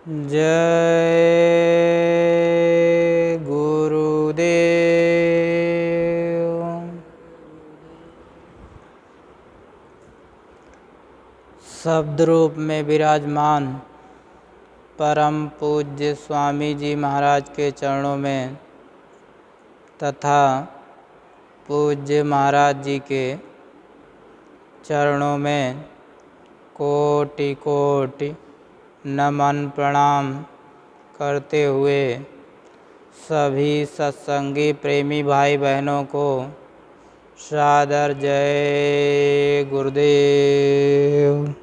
जय गुरुदेव। शब्द रूप में विराजमान परम पूज्य स्वामी जी महाराज के चरणों में तथा पूज्य महाराज जी के चरणों में कोटि कोटि नमन प्रणाम करते हुए सभी सत्संगी प्रेमी भाई बहनों को सादर जय गुरुदेव।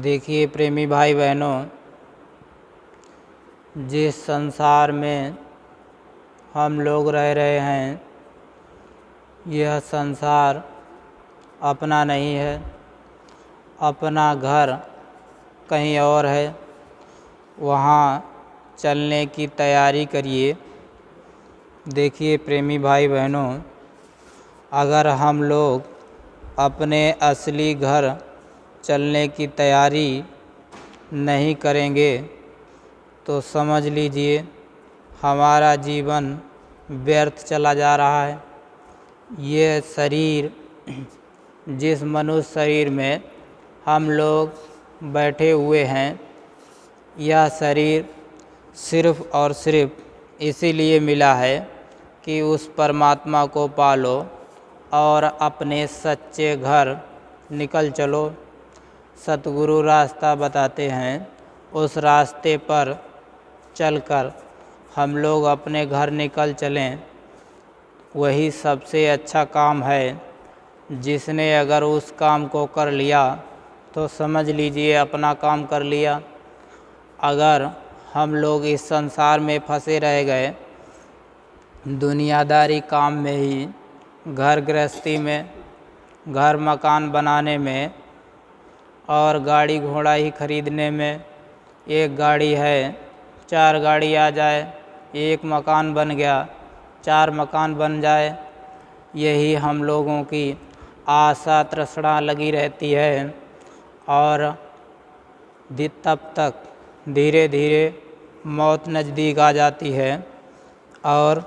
देखिए प्रेमी भाई बहनों, जिस संसार में हम लोग रह रहे हैं, यह संसार अपना नहीं है। अपना घर कहीं और है, वहाँ चलने की तैयारी करिए। देखिए प्रेमी भाई बहनों, अगर हम लोग अपने असली घर चलने की तैयारी नहीं करेंगे तो समझ लीजिए हमारा जीवन व्यर्थ चला जा रहा है। ये शरीर, जिस मनुष्य शरीर में हम लोग बैठे हुए हैं, यह शरीर सिर्फ़ और सिर्फ इसीलिए मिला है कि उस परमात्मा को पालो और अपने सच्चे घर निकल चलो। सतगुरु रास्ता बताते हैं, उस रास्ते पर चलकर हम लोग अपने घर निकल चलें, वही सबसे अच्छा काम है। जिसने अगर उस काम को कर लिया तो समझ लीजिए अपना काम कर लिया। अगर हम लोग इस संसार में फंसे रह गए, दुनियादारी काम में ही, घर गृहस्थी में, घर मकान बनाने में और गाड़ी घोड़ा ही खरीदने में, एक गाड़ी है 4 गाड़ी आ जाए, एक मकान बन गया, 4 मकान बन जाए, यही हम लोगों की आशा तृष्णा लगी रहती है। और तब तक धीरे धीरे मौत नज़दीक आ जाती है और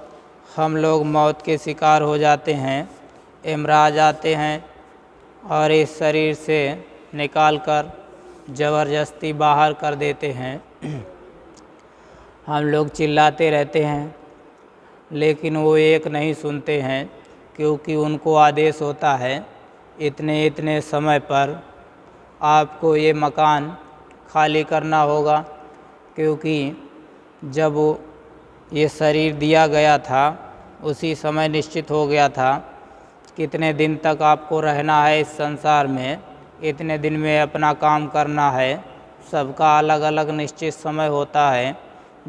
हम लोग मौत के शिकार हो जाते हैं। यमराज आते हैं और इस शरीर से निकाल कर ज़बरदस्ती बाहर कर देते हैं। हम लोग चिल्लाते रहते हैं, लेकिन वो एक नहीं सुनते हैं, क्योंकि उनको आदेश होता है इतने इतने समय पर आपको ये मकान खाली करना होगा। क्योंकि जब ये शरीर दिया गया था, उसी समय निश्चित हो गया था कितने दिन तक आपको रहना है इस संसार में, इतने दिन में अपना काम करना है। सबका अलग अलग निश्चित समय होता है,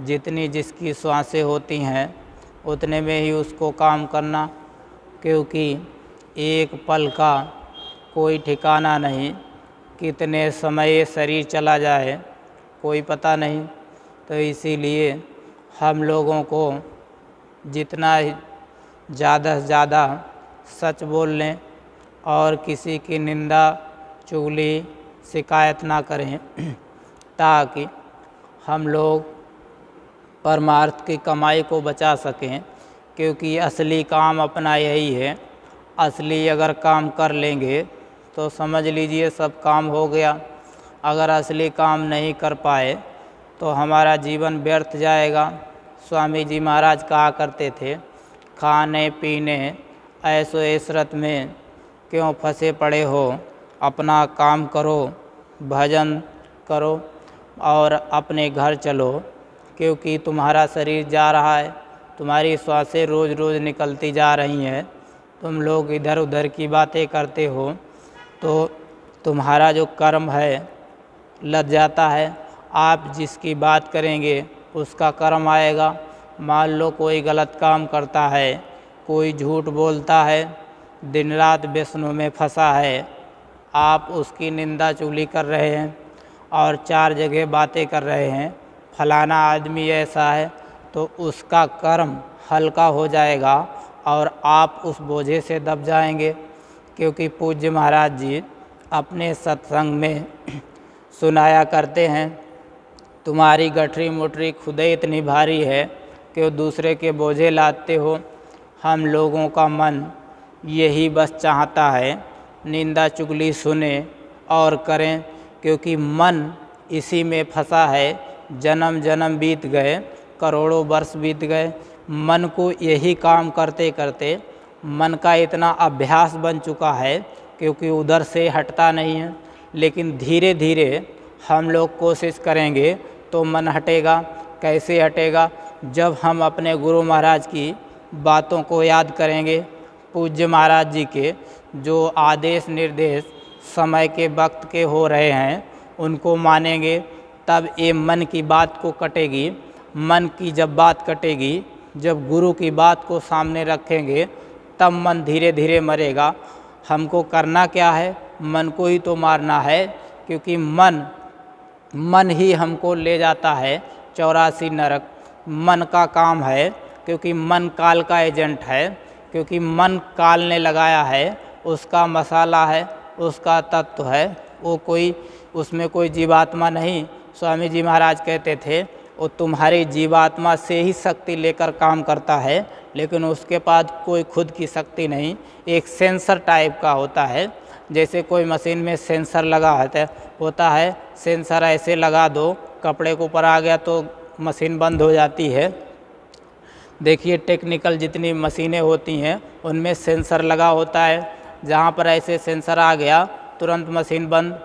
जितनी जिसकी श्वासें होती हैं उतने में ही उसको काम करना। क्योंकि एक पल का कोई ठिकाना नहीं, कितने समय ये शरीर चला जाए कोई पता नहीं। तो इसीलिए हम लोगों को जितना ज़्यादा से ज़्यादा सच बोल लें और किसी की निंदा चुगली शिकायत ना करें, ताकि हम लोग परमार्थ की कमाई को बचा सकें। क्योंकि असली काम अपना यही है। असली अगर काम कर लेंगे तो समझ लीजिए सब काम हो गया। अगर असली काम नहीं कर पाए तो हमारा जीवन व्यर्थ जाएगा। स्वामी जी महाराज कहा करते थे, खाने पीने ऐसो ऐशरत में क्यों फंसे पड़े हो, अपना काम करो, भजन करो और अपने घर चलो। क्योंकि तुम्हारा शरीर जा रहा है, तुम्हारी श्वासें रोज़ रोज़ निकलती जा रही हैं। तुम लोग इधर उधर की बातें करते हो तो तुम्हारा जो कर्म है लग जाता है। आप जिसकी बात करेंगे उसका कर्म आएगा। मान लो कोई गलत काम करता है, कोई झूठ बोलता है, दिन रात व्यसनों में फंसा है, आप उसकी निंदा चुगली कर रहे हैं और 4 जगह बातें कर रहे हैं, फलाना आदमी ऐसा है, तो उसका कर्म हल्का हो जाएगा और आप उस बोझे से दब जाएंगे। क्योंकि पूज्य महाराज जी अपने सत्संग में सुनाया करते हैं, तुम्हारी गठरी मुठरी खुदे इतनी भारी है कि वो दूसरे के बोझे लाते हो। हम लोगों का मन यही बस चाहता है निंदा चुगली सुने और करें, क्योंकि मन इसी में फंसा है। जन्म जन्म बीत गए, करोड़ों वर्ष बीत गए, मन को यही काम करते करते मन का इतना अभ्यास बन चुका है क्योंकि उधर से हटता नहीं है। लेकिन धीरे धीरे हम लोग कोशिश करेंगे तो मन हटेगा। कैसे हटेगा? जब हम अपने गुरु महाराज की बातों को याद करेंगे, पूज्य महाराज जी के जो आदेश निर्देश समय के वक्त के हो रहे हैं उनको मानेंगे, तब ये मन की बात को कटेगी। मन की जब बात कटेगी, जब गुरु की बात को सामने रखेंगे, तब मन धीरे धीरे मरेगा। हमको करना क्या है? मन को ही तो मारना है, क्योंकि मन ही हमको ले जाता है 84 नरक। मन का काम है, क्योंकि मन काल का एजेंट है, क्योंकि मन काल ने लगाया है, उसका मसाला है, उसका तत्व है, वो कोई उसमें कोई जीवात्मा नहीं। स्वामी जी महाराज कहते थे वो तुम्हारी जीवात्मा से ही शक्ति लेकर काम करता है, लेकिन उसके पास कोई खुद की शक्ति नहीं। एक सेंसर टाइप का होता है, जैसे कोई मशीन में सेंसर लगा होता है। सेंसर ऐसे लगा दो, कपड़े के ऊपर आ गया तो मशीन बंद हो जाती है। देखिए टेक्निकल जितनी मशीनें होती हैं उनमें सेंसर लगा होता है, जहाँ पर ऐसे सेंसर आ गया तुरंत मशीन बंद।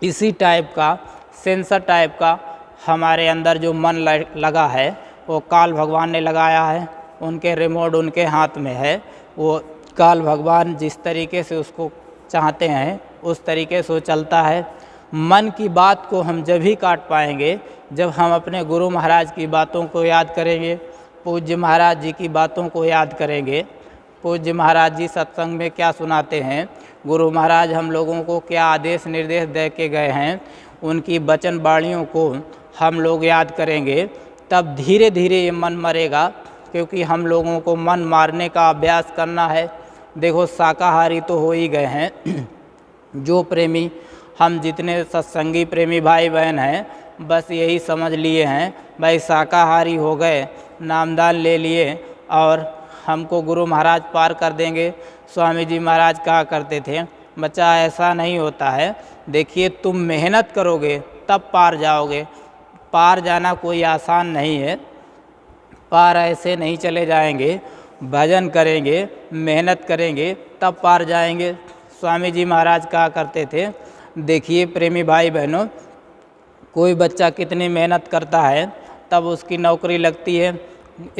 इसी टाइप का सेंसर टाइप का हमारे अंदर जो मन लगा है वो काल भगवान ने लगाया है। उनके रिमोट उनके हाथ में है। वो काल भगवान जिस तरीके से उसको चाहते हैं उस तरीके से वो चलता है। मन की बात को हम जब ही काट पाएंगे जब हम अपने गुरु महाराज की बातों को याद करेंगे, पूज्य महाराज जी की बातों को याद करेंगे। पूज्य महाराज जी सत्संग में क्या सुनाते हैं, गुरु महाराज हम लोगों को क्या आदेश निर्देश दे के गए हैं, उनकी वचन वाणियों को हम लोग याद करेंगे, तब धीरे धीरे ये मन मरेगा। क्योंकि हम लोगों को मन मारने का अभ्यास करना है। देखो शाकाहारी तो हो ही गए हैं, जो प्रेमी हम जितने सत्संगी प्रेमी भाई बहन हैं, बस यही समझ लिए हैं भाई शाकाहारी हो गए, नामदान ले लिए और हमको गुरु महाराज पार कर देंगे। स्वामी जी महाराज कहा करते थे, बच्चा ऐसा नहीं होता है। देखिए तुम मेहनत करोगे तब पार जाओगे। पार जाना कोई आसान नहीं है, पार ऐसे नहीं चले जाएंगे। भजन करेंगे, मेहनत करेंगे तब पार जाएंगे। स्वामी जी महाराज कहा करते थे, देखिए प्रेमी भाई बहनों, कोई बच्चा कितनी मेहनत करता है तब उसकी नौकरी लगती है।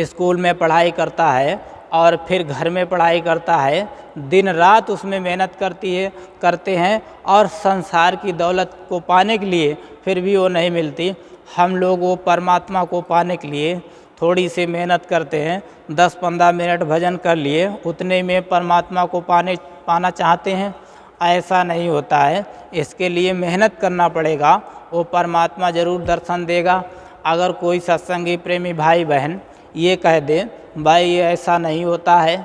स्कूल में पढ़ाई करता है और फिर घर में पढ़ाई करता है, दिन रात उसमें मेहनत करते हैं और संसार की दौलत को पाने के लिए फिर भी वो नहीं मिलती। हम लोग वो परमात्मा को पाने के लिए थोड़ी सी मेहनत करते हैं, 10-15 मिनट भजन कर लिए, उतने में परमात्मा को पाना चाहते हैं। ऐसा नहीं होता है, इसके लिए मेहनत करना पड़ेगा। वो परमात्मा ज़रूर दर्शन देगा। अगर कोई सत्संगी प्रेमी भाई बहन ये कह दे भाई ये ऐसा नहीं होता है,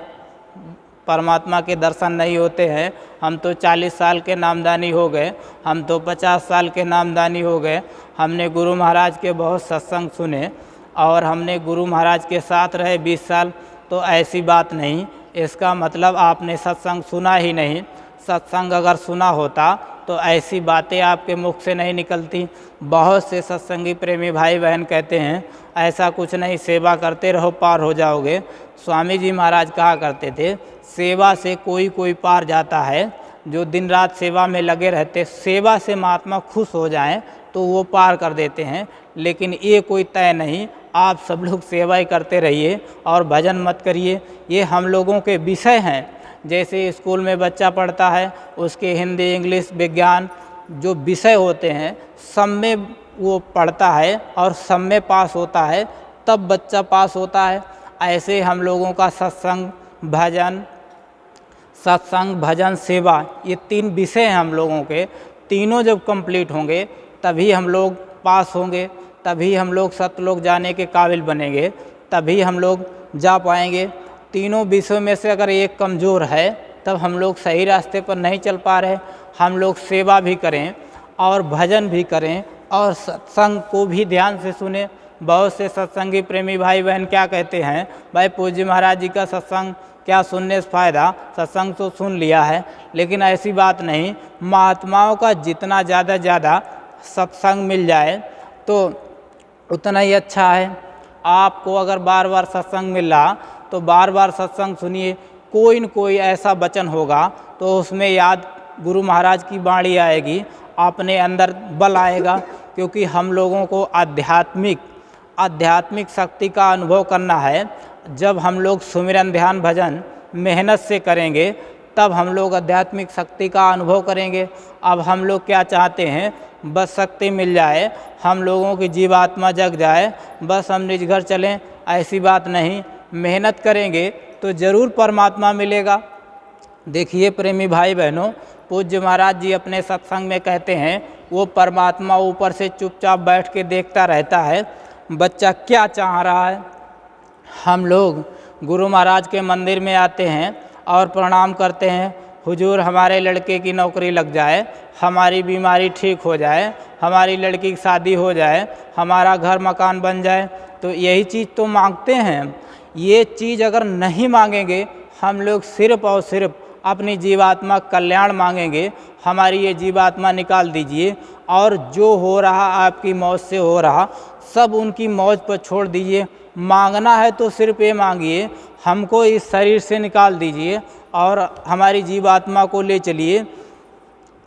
परमात्मा के दर्शन नहीं होते हैं, हम तो 40 साल के नामदानी हो गए, हम तो 50 साल के नामदानी हो गए, हमने गुरु महाराज के बहुत सत्संग सुने और हमने गुरु महाराज के साथ रहे 20 साल, तो ऐसी बात नहीं। इसका मतलब आपने सत्संग सुना ही नहीं। सत्संग अगर सुना होता तो ऐसी बातें आपके मुख से नहीं निकलती। बहुत से सत्संगी प्रेमी भाई बहन कहते हैं ऐसा कुछ नहीं, सेवा करते रहो पार हो जाओगे। स्वामी जी महाराज कहा करते थे, सेवा से कोई पार जाता है। जो दिन रात सेवा में लगे रहते, सेवा से महात्मा खुश हो जाएं तो वो पार कर देते हैं। लेकिन ये कोई तय नहीं, आप सब लोग सेवा ही करते रहिए और भजन मत करिए। ये हम लोगों के विषय हैं। जैसे स्कूल में बच्चा पढ़ता है, उसके हिंदी इंग्लिश विज्ञान जो विषय होते हैं सब में वो पढ़ता है और सब में पास होता है, तब बच्चा पास होता है। ऐसे हम लोगों का सत्संग भजन सेवा, ये 3 विषय हैं हम लोगों के। तीनों जब कंप्लीट होंगे तभी हम लोग पास होंगे, तभी हम लोग सतलोक जाने के काबिल बनेंगे, तभी हम लोग जा पाएंगे। तीनों विषयों में से अगर एक कमज़ोर है तब हम लोग सही रास्ते पर नहीं चल पा रहे। हम लोग सेवा भी करें और भजन भी करें और सत्संग को भी ध्यान से सुने। बहुत से सत्संगी प्रेमी भाई बहन क्या कहते हैं, भाई पूज्य महाराज जी का सत्संग क्या सुनने से फ़ायदा, सत्संग तो सुन लिया है। लेकिन ऐसी बात नहीं, महात्माओं का जितना ज़्यादा सत्संग मिल जाए तो उतना ही अच्छा है। आपको अगर बार बार सत्संग मिल रहा तो बार बार सत्संग सुनिए, कोई न कोई ऐसा वचन होगा तो उसमें याद गुरु महाराज की वाणी आएगी, अपने अंदर बल आएगा। क्योंकि हम लोगों को आध्यात्मिक शक्ति का अनुभव करना है। जब हम लोग सुमिरन ध्यान भजन मेहनत से करेंगे तब हम लोग आध्यात्मिक शक्ति का अनुभव करेंगे। अब हम लोग क्या चाहते हैं, बस शक्ति मिल जाए, हम लोगों की जीवात्मा जग जाए, बस हम निज घर चलें, ऐसी बात नहीं। मेहनत करेंगे तो ज़रूर परमात्मा मिलेगा। देखिए प्रेमी भाई बहनों, पूज्य महाराज जी अपने सत्संग में कहते हैं वो परमात्मा ऊपर से चुपचाप बैठ के देखता रहता है बच्चा क्या चाह रहा है। हम लोग गुरु महाराज के मंदिर में आते हैं और प्रणाम करते हैं, हुजूर हमारे लड़के की नौकरी लग जाए, हमारी बीमारी ठीक हो जाए, हमारी लड़की की शादी हो जाए, हमारा घर मकान बन जाए। तो यही चीज़ तो मांगते हैं। ये चीज़ अगर नहीं मांगेंगे, हम लोग सिर्फ़ और सिर्फ अपनी जीवात्मा कल्याण मांगेंगे, हमारी ये जीवात्मा निकाल दीजिए और जो हो रहा आपकी मौज से हो रहा सब उनकी मौज पर छोड़ दीजिए। मांगना है तो सिर्फ ये मांगिए, हमको इस शरीर से निकाल दीजिए और हमारी जीवात्मा को ले चलिए,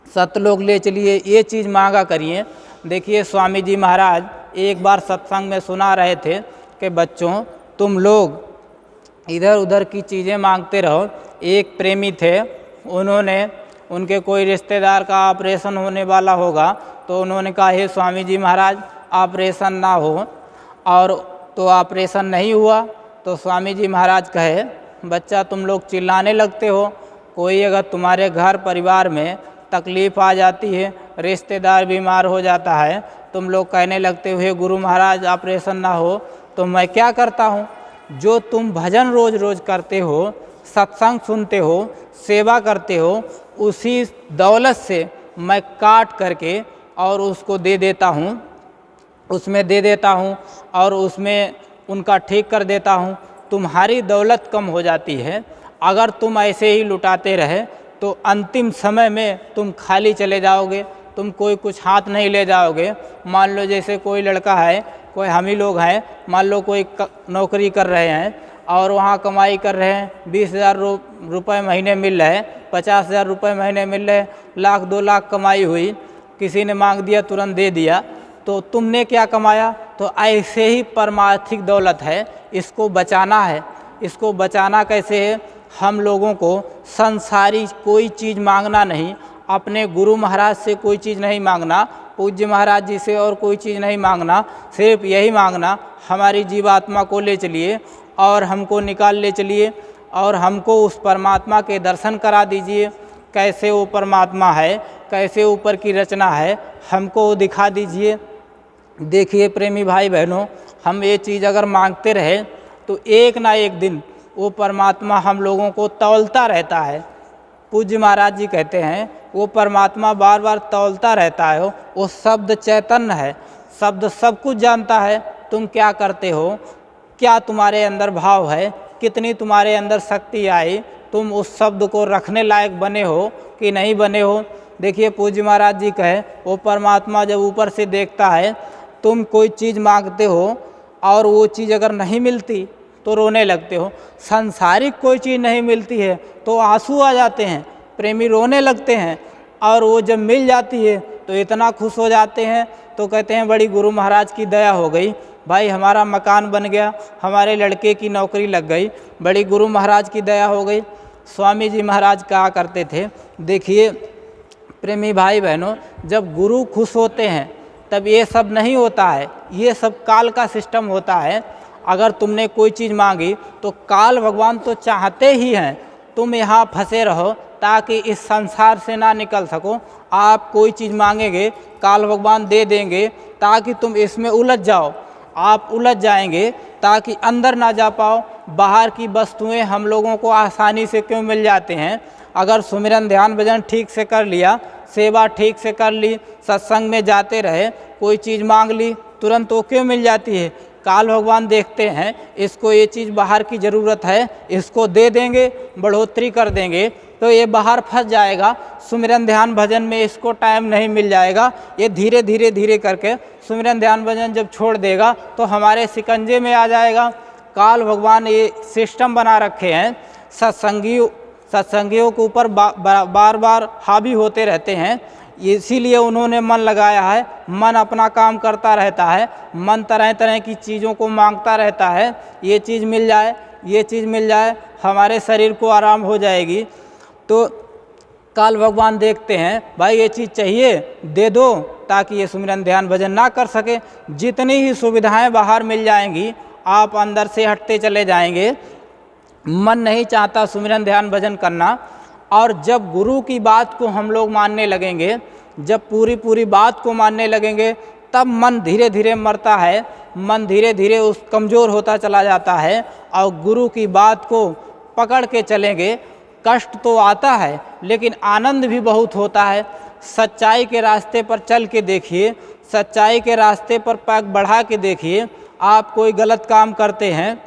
सतलोक ले चलिए, ये चीज़ मांगा करिए। देखिए स्वामी जी महाराज एक बार सत्संग में सुना रहे थे कि बच्चों तुम लोग इधर उधर की चीज़ें मांगते रहो। एक प्रेमी थे, उन्होंने उनके कोई रिश्तेदार का ऑपरेशन होने वाला होगा तो उन्होंने कहा हे स्वामी जी महाराज ऑपरेशन ना हो, और तो ऑपरेशन नहीं हुआ। तो स्वामी जी महाराज कहे बच्चा तुम लोग चिल्लाने लगते हो, कोई अगर तुम्हारे घर परिवार में तकलीफ़ आ जाती है, रिश्तेदार बीमार हो जाता है, तुम लोग कहने लगते हो हे गुरु महाराज ऑपरेशन ना हो। तो मैं क्या करता हूँ, जो तुम भजन रोज़ रोज़ करते हो, सत्संग सुनते हो, सेवा करते हो, उसी दौलत से मैं काट करके और उसको दे देता हूँ, उसमें दे देता हूँ और उसमें उनका ठीक कर देता हूँ। तुम्हारी दौलत कम हो जाती है। अगर तुम ऐसे ही लुटाते रहे तो अंतिम समय में तुम खाली चले जाओगे, तुम कोई कुछ हाथ नहीं ले जाओगे। मान लो जैसे कोई लड़का है, कोई हम ही लोग हैं, मान लो कोई नौकरी कर रहे हैं और वहाँ कमाई कर रहे हैं, 20,000 रुपये महीने मिल रहे, 50,000 रुपये महीने मिल रहे, 1,00,000 2 लाख कमाई हुई, किसी ने मांग दिया तुरंत दे दिया, तो तुमने क्या कमाया। तो ऐसे ही परमार्थिक दौलत है, इसको बचाना है। इसको बचाना कैसे है, हम लोगों को संसारी कोई चीज़ मांगना नहीं, अपने गुरु महाराज से कोई चीज़ नहीं मांगना, पूज्य महाराज जी से और कोई चीज़ नहीं मांगना, सिर्फ यही मांगना हमारी जीवात्मा को ले चलिए और हमको निकाल ले चलिए और हमको उस परमात्मा के दर्शन करा दीजिए। कैसे वो परमात्मा है, कैसे ऊपर की रचना है, हमको वो दिखा दीजिए। देखिए प्रेमी भाई बहनों, हम ये चीज़ अगर मांगते रहे तो एक ना एक दिन वो परमात्मा हम लोगों को तौलता रहता है। पूज्य महाराज जी कहते हैं वो परमात्मा बार बार तौलता रहता है। वो शब्द चैतन्य है, शब्द सब कुछ जानता है, तुम क्या करते हो, क्या तुम्हारे अंदर भाव है, कितनी तुम्हारे अंदर शक्ति आई, तुम उस शब्द को रखने लायक बने हो कि नहीं बने हो। देखिए पूज्य महाराज जी कहे वो परमात्मा जब ऊपर से देखता है, तुम कोई चीज़ मांगते हो और वो चीज़ अगर नहीं मिलती तो रोने लगते हो, सांसारिक कोई चीज़ नहीं मिलती है तो आंसू आ जाते हैं, प्रेमी रोने लगते हैं, और वो जब मिल जाती है तो इतना खुश हो जाते हैं। तो कहते हैं बड़ी गुरु महाराज की दया हो गई, भाई हमारा मकान बन गया, हमारे लड़के की नौकरी लग गई, बड़ी गुरु महाराज की दया हो गई। स्वामी जी महाराज कहा करते थे, देखिए प्रेमी भाई बहनों, जब गुरु खुश होते हैं तब ये सब नहीं होता है, ये सब काल का सिस्टम होता है। अगर तुमने कोई चीज़ मांगी तो काल भगवान तो चाहते ही हैं तुम यहाँ फंसे रहो ताकि इस संसार से ना निकल सको। आप कोई चीज़ मांगेंगे, काल भगवान दे देंगे ताकि तुम इसमें उलझ जाओ, आप उलझ जाएंगे ताकि अंदर ना जा पाओ। बाहर की वस्तुएं हम लोगों को आसानी से क्यों मिल जाते हैं, अगर सुमिरन ध्यान भजन ठीक से कर लिया सेवा ठीक से कर ली, सत्संग में जाते रहे, कोई चीज़ मांग ली तुरंत वो क्यों मिल जाती है? काल भगवान देखते हैं इसको ये चीज़ बाहर की ज़रूरत है, इसको दे देंगे, बढ़ोतरी कर देंगे तो ये बाहर फंस जाएगा, सुमिरन ध्यान भजन में इसको टाइम नहीं मिल जाएगा। ये धीरे धीरे धीरे करके सुमिरन ध्यान भजन जब छोड़ देगा तो हमारे शिकंजे में आ जाएगा। काल भगवान ये सिस्टम बना रखे हैं, सत्संगियों के ऊपर बार बार हावी होते रहते हैं, इसीलिए उन्होंने मन लगाया है। मन अपना काम करता रहता है, मन तरह तरह की चीज़ों को मांगता रहता है, ये चीज़ मिल जाए, ये चीज़ मिल जाए, हमारे शरीर को आराम हो जाएगी। तो काल भगवान देखते हैं भाई ये चीज़ चाहिए दे दो, ताकि ये सुमिरन ध्यान भजन ना कर सके। जितनी ही सुविधाएं बाहर मिल जाएंगी आप अंदर से हटते चले जाएंगे, मन नहीं चाहता सुमिरन ध्यान भजन करना। और जब गुरु की बात को हम लोग मानने लगेंगे, जब पूरी बात को मानने लगेंगे, तब मन धीरे धीरे मरता है, मन धीरे धीरे उस कमज़ोर होता चला जाता है। और गुरु की बात को पकड़ के चलेंगे, कष्ट तो आता है लेकिन आनंद भी बहुत होता है। सच्चाई के रास्ते पर चल के देखिए, सच्चाई के रास्ते पर पैर बढ़ा के देखिए। आप कोई गलत काम करते हैं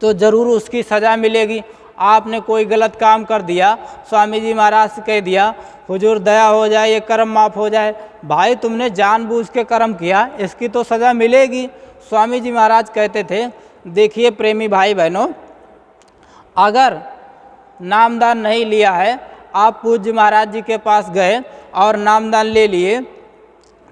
तो ज़रूर उसकी सज़ा मिलेगी। आपने कोई गलत काम कर दिया, स्वामी जी महाराज से कह दिया हुजूर दया हो जाए, ये कर्म माफ़ हो जाए, भाई तुमने जानबूझ के कर्म किया, इसकी तो सज़ा मिलेगी। स्वामी जी महाराज कहते थे, देखिए प्रेमी भाई बहनों, अगर नामदान नहीं लिया है, आप पूज्य महाराज जी के पास गए और नामदान ले लिए,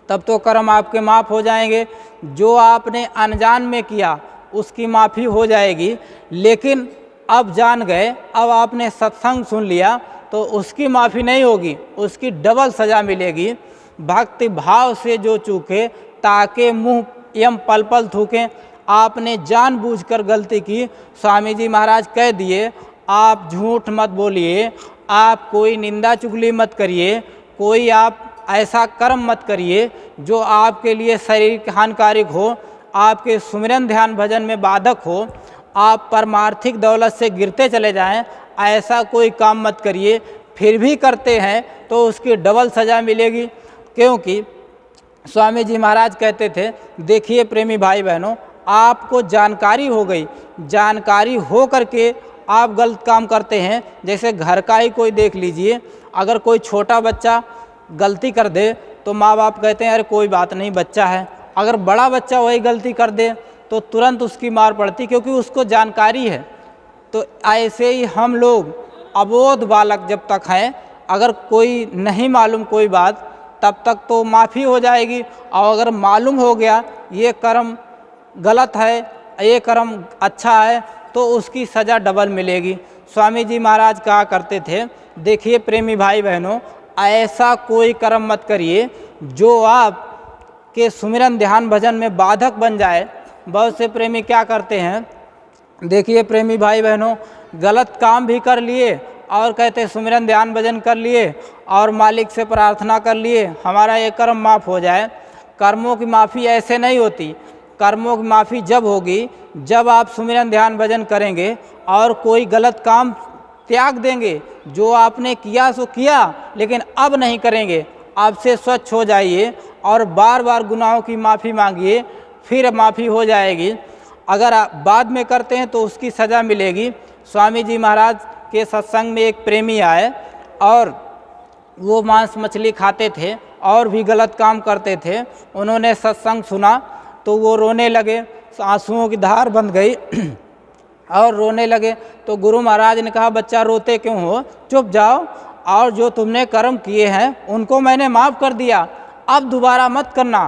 तब तो कर्म आपके माफ़ हो जाएंगे। जो आपने अनजान में किया उसकी माफ़ी हो जाएगी, लेकिन अब जान गए, अब आपने सत्संग सुन लिया तो उसकी माफ़ी नहीं होगी, उसकी डबल सज़ा मिलेगी। भक्ति भाव से जो चूके ताके मुँह यम पल पल थूकें। आपने जानबूझकर गलती की, स्वामी जी महाराज कह दिए आप झूठ मत बोलिए, आप कोई निंदा चुगली मत करिए, कोई आप ऐसा कर्म मत करिए जो आपके लिए शरीर हानिकारक हो, आपके सुमिरन ध्यान भजन में बाधक हो, आप परमार्थिक दौलत से गिरते चले जाएं, ऐसा कोई काम मत करिए। फिर भी करते हैं तो उसकी डबल सज़ा मिलेगी। क्योंकि स्वामी जी महाराज कहते थे, देखिए प्रेमी भाई बहनों, आपको जानकारी हो गई, जानकारी हो करके आप गलत काम करते हैं। जैसे घर का ही कोई देख लीजिए, अगर कोई छोटा बच्चा गलती कर दे तो माँ बाप कहते हैं अरे कोई बात नहीं बच्चा है। अगर बड़ा बच्चा वही गलती कर दे तो तुरंत उसकी मार पड़ती, क्योंकि उसको जानकारी है। तो ऐसे ही हम लोग अबोध बालक जब तक हैं, अगर कोई नहीं मालूम कोई बात, तब तक तो माफ़ी हो जाएगी। और अगर मालूम हो गया ये कर्म गलत है, ये कर्म अच्छा है, तो उसकी सज़ा डबल मिलेगी। स्वामी जी महाराज कहा करते थे, देखिए प्रेमी भाई बहनों, ऐसा कोई कर्म मत करिए जो आप के सुमिरन ध्यान भजन में बाधक बन जाए। बहुत से प्रेमी क्या करते हैं, देखिए प्रेमी भाई बहनों, गलत काम भी कर लिए और कहते सुमिरन ध्यान भजन कर लिए और मालिक से प्रार्थना कर लिए हमारा ये कर्म माफ़ हो जाए। कर्मों की माफ़ी ऐसे नहीं होती। कर्मों की माफ़ी जब होगी जब आप सुमिरन ध्यान भजन करेंगे और कोई गलत काम त्याग देंगे। जो आपने किया सो किया, लेकिन अब नहीं करेंगे। आपसे स्वच्छ हो जाइए और बार बार गुनाहों की माफ़ी मांगिए, फिर माफ़ी हो जाएगी। अगर आप बाद में करते हैं तो उसकी सज़ा मिलेगी। स्वामी जी महाराज के सत्संग में एक प्रेमी आए और वो मांस मछली खाते थे और भी गलत काम करते थे। उन्होंने सत्संग सुना तो वो रोने लगे, आंसुओं की धार बन गई और रोने लगे। तो गुरु महाराज ने कहा, बच्चा रोते क्यों हो, चुप जाओ, और जो तुमने कर्म किए हैं उनको मैंने माफ़ कर दिया, अब दोबारा मत करना।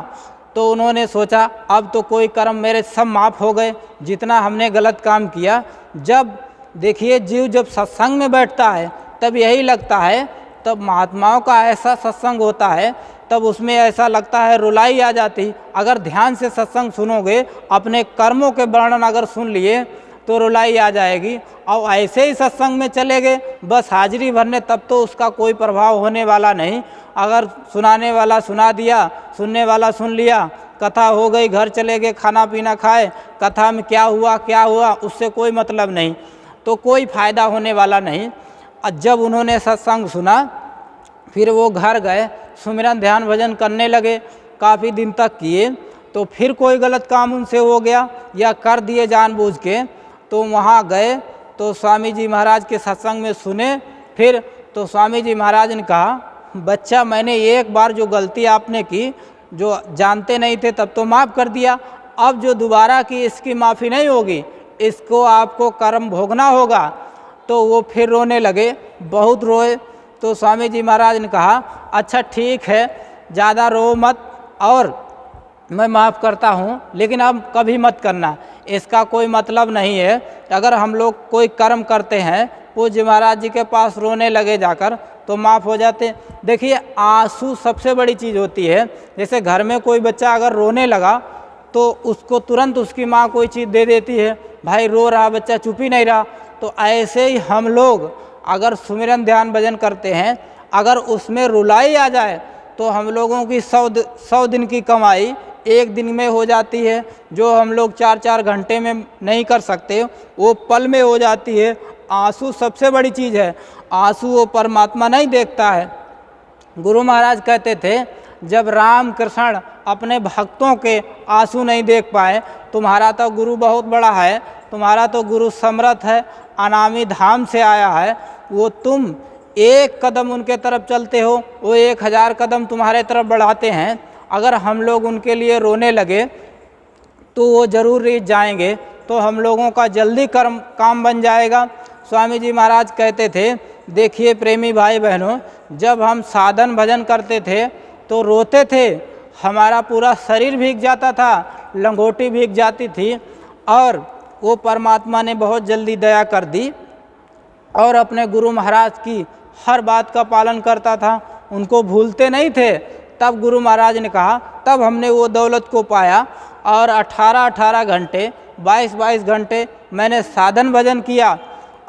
तो उन्होंने सोचा अब तो कोई कर्म मेरे सब माफ़ हो गए, जितना हमने गलत काम किया। जब देखिए जीव जब सत्संग में बैठता है तब यही लगता है, तब महात्माओं का ऐसा सत्संग होता है, तब उसमें ऐसा लगता है रुलाई आ जाती। अगर ध्यान से सत्संग सुनोगे, अपने कर्मों के वर्णन अगर सुन लिए तो रुलाई आ जाएगी। और ऐसे ही सत्संग में चले गए बस हाजिरी भरने, तब तो उसका कोई प्रभाव होने वाला नहीं। अगर सुनाने वाला सुना दिया, सुनने वाला सुन लिया, कथा हो गई, घर चले गए, खाना पीना खाए, कथा में क्या हुआ उससे कोई मतलब नहीं, तो कोई फ़ायदा होने वाला नहीं। जब उन्होंने सत्संग सुना फिर वो घर गए, सुमिरन ध्यान भजन करने लगे, काफ़ी दिन तक किए। तो फिर कोई गलत काम उनसे हो गया या कर दिए जानबूझ के, तो वहाँ गए तो स्वामी जी महाराज के सत्संग में सुने। फिर तो स्वामी जी महाराज ने कहा, बच्चा मैंने एक बार जो गलती आपने की, जो जानते नहीं थे तब तो माफ़ कर दिया, अब जो दोबारा की इसकी माफ़ी नहीं होगी, इसको आपको कर्म भोगना होगा। तो वो फिर रोने लगे, बहुत रोए। तो स्वामी जी महाराज ने कहा, अच्छा ठीक है, ज़्यादा रो मत और मैं माफ़ करता हूँ, लेकिन अब कभी मत करना। इसका कोई मतलब नहीं है। अगर हम लोग कोई कर्म करते हैं, पूज्य महाराज जी के पास रोने लगे जाकर तो माफ़ हो जाते। देखिए, आंसू सबसे बड़ी चीज़ होती है। जैसे घर में कोई बच्चा अगर रोने लगा तो उसको तुरंत उसकी माँ कोई चीज़ दे देती है, भाई रो रहा बच्चा, चुप ही नहीं रहा। तो ऐसे ही हम लोग अगर सुमिरन ध्यान भजन करते हैं, अगर उसमें रुलाई आ जाए तो हम लोगों की 100 दिन की कमाई एक दिन में हो जाती है। जो हम लोग 4-4 घंटे में नहीं कर सकते, वो पल में हो जाती है। आंसू सबसे बड़ी चीज़ है। आंसू वो परमात्मा नहीं देखता है। गुरु महाराज कहते थे, जब राम कृष्ण अपने भक्तों के आंसू नहीं देख पाए, तुम्हारा तो गुरु बहुत बड़ा है, तुम्हारा तो गुरु समर्थ है, अनामी धाम से आया है, वो तुम एक कदम उनके तरफ चलते हो, वो 1000 कदम तुम्हारे तरफ बढ़ाते हैं। अगर हम लोग उनके लिए रोने लगे तो वो ज़रूर रीझ जाएंगे, तो हम लोगों का जल्दी काम बन जाएगा। स्वामी जी महाराज कहते थे, देखिए प्रेमी भाई बहनों, जब हम साधन भजन करते थे तो रोते थे, हमारा पूरा शरीर भीग जाता था, लंगोटी भीग जाती थी, और वो परमात्मा ने बहुत जल्दी दया कर दी और अपने गुरु महाराज की हर बात का पालन करता था, उनको भूलते नहीं थे। तब गुरु महाराज ने कहा, तब हमने वो दौलत को पाया और 18-18 घंटे 22-22 घंटे मैंने साधन भजन किया